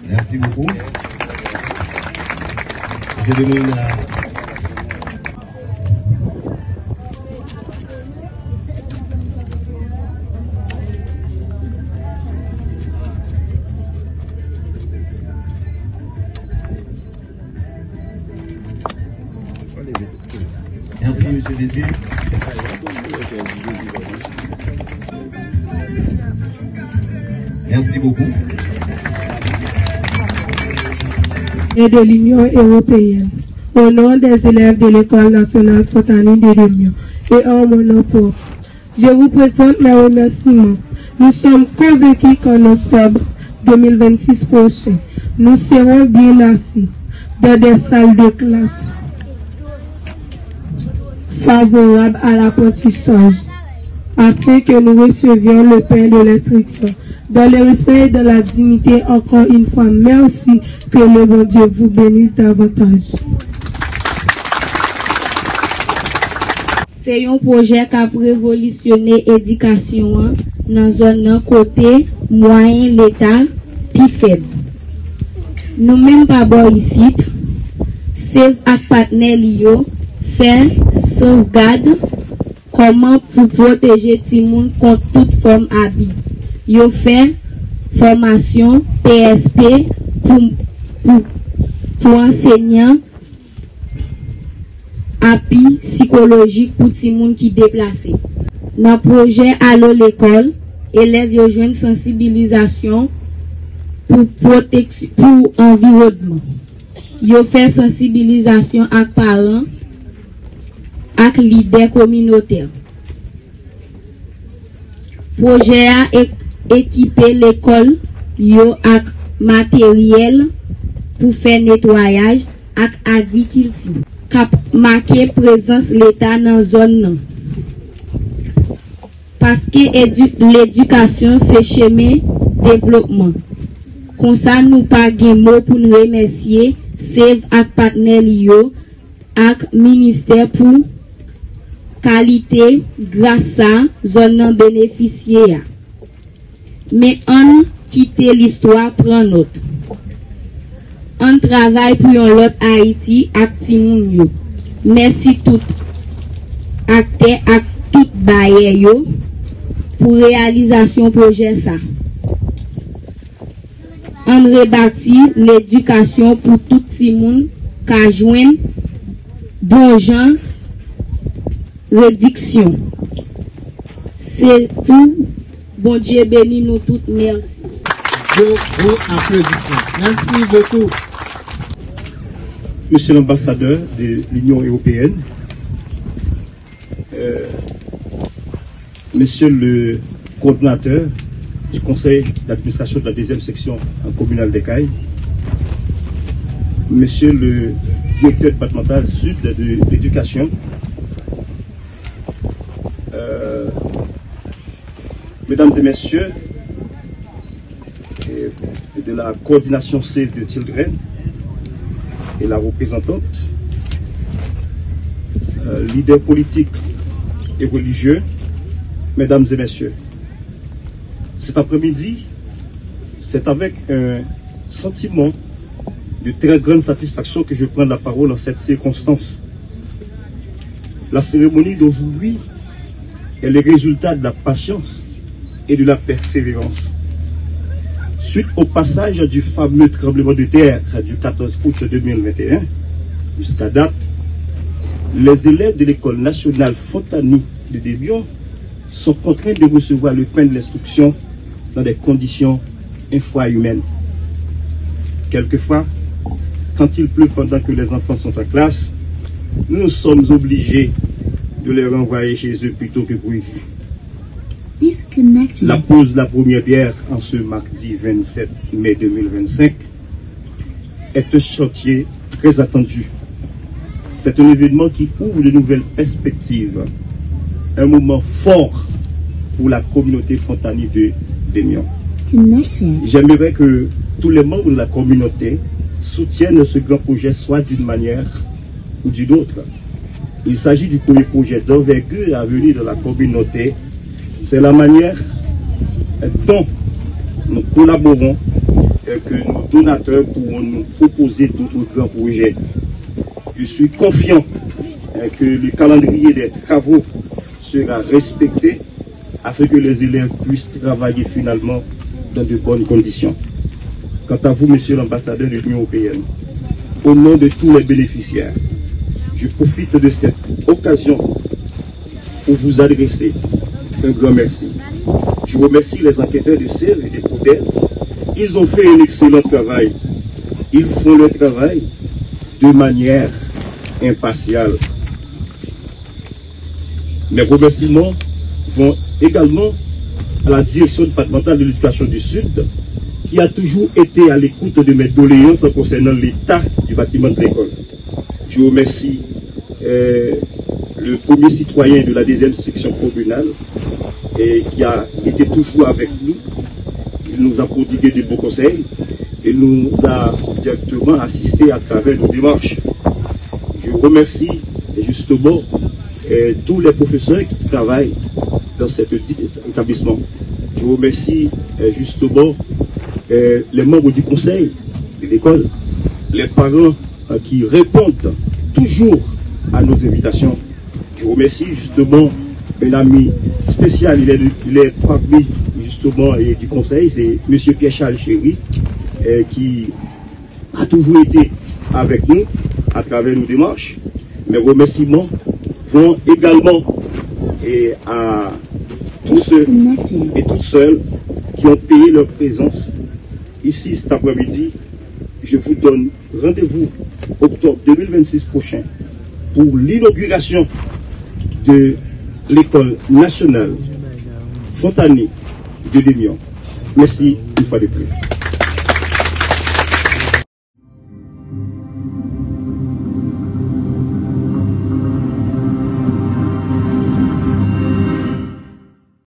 Merci beaucoup. Je demande à Merci, monsieur Désir. Merci beaucoup. Et de l'Union européenne, au nom des élèves de l'École nationale Fontani de Réunion et en mon nom propre, je vous présente mes remerciements. Nous sommes convaincus qu'en octobre 2026 prochain, nous serons bien assis dans des salles de classe favorables à l'apprentissage, afin que nous recevions le pain de l'instruction. Dans le respect et dans la dignité, encore une fois, merci, que le bon Dieu vous bénisse davantage. C'est un projet qui a révolutionné l'éducation dans un côté moyen l'État plus faible. Nous-mêmes, pas bon ici, c'est avec partenaires faire sauvegarde comment pour protéger tout le monde contre toute forme d'abus. Yo fait formation PSP pour enseignants, appui psychologique pour tout le monde qui déplacé. Dans le projet Allo l'école, élèves ont une sensibilisation pour protection pour environnement. Yo fait sensibilisation avec parents, avec leaders communautaires. Projet a équiper l'école yo avec matériel pour faire nettoyage avec agriculture. Cap marquer présence l'État dans la zone. Parce que l'éducation c'est chemin développement. Comme ça nous pas de mots pour nous remercier Save avec partenaire yo avec ministère pour qualité grâce à zone bénéficiaire. Mais on quitte l'histoire prend note. On travaille pour l'autre Haïti avec Timoun. Merci tout acteur ak tout bailleur yo pour réalisation projet ça. On rebâtit l'éducation pour tout Timoun qu'a joindre bon gens réduction. C'est tout. Bon Dieu bénit nous toutes. Merci. Vos applaudissements. Merci beaucoup. Monsieur l'ambassadeur de l'Union européenne, Monsieur le coordinateur du conseil d'administration de la deuxième section communale des Cayes, Monsieur le directeur départemental sud de l'éducation, Mesdames et Messieurs, et de la coordination Save the Children et la représentante, leaders politiques et religieux, Mesdames et Messieurs, cet après-midi, c'est avec un sentiment de très grande satisfaction que je prends la parole en cette circonstance. La cérémonie d'aujourd'hui est le résultat de la patience et de la persévérance. Suite au passage du fameux tremblement de terre du 14 août 2021, jusqu'à date, les élèves de l'école nationale Fontani de Débion sont contraints de recevoir le pain de l'instruction dans des conditions infrahumaines. Quelquefois, quand il pleut pendant que les enfants sont en classe, nous sommes obligés de les renvoyer chez eux plutôt que prévu. La pose de la première pierre en ce mardi 27 mai 2025 est un chantier très attendu. C'est un événement qui ouvre de nouvelles perspectives, un moment fort pour la communauté Fontani de Démion. J'aimerais que tous les membres de la communauté soutiennent ce grand projet, soit d'une manière ou d'une autre. Il s'agit du premier projet d'envergure à venir dans la communauté. C'est la manière dont nous collaborons et que nos donateurs pourront nous proposer d'autres grands projets. Je suis confiant que le calendrier des travaux sera respecté afin que les élèves puissent travailler finalement dans de bonnes conditions. Quant à vous, monsieur l'ambassadeur de l'Union européenne, au nom de tous les bénéficiaires, je profite de cette occasion pour vous adresser un grand merci. Je remercie les enquêteurs de CER et des PODEF. Ils ont fait un excellent travail. Ils font le travail de manière impartiale. Mes remerciements vont également à la direction départementale de l'éducation du Sud, qui a toujours été à l'écoute de mes doléances concernant l'état du bâtiment de l'école. Je remercie le premier citoyen de la 2e section communale qui a été toujours avec nous. Il nous a prodigué de bons conseils et nous a directement assisté à travers nos démarches. Je remercie justement tous les professeurs qui travaillent dans cet établissement. Je remercie justement les membres du conseil de l'école, les parents qui répondent toujours à nos invitations. Je remercie justement un ami spécial, il est parmi justement du conseil, c'est M. Pierre-Charles Chéry, qui a toujours été avec nous à travers nos démarches. Mes remerciements vont également à tous ceux et toutes celles qui ont payé leur présence ici cet après-midi. Je vous donne rendez-vous octobre 2026 prochain pour l'inauguration de l'école nationale Fontanier de Lémion. Merci une fois de plus.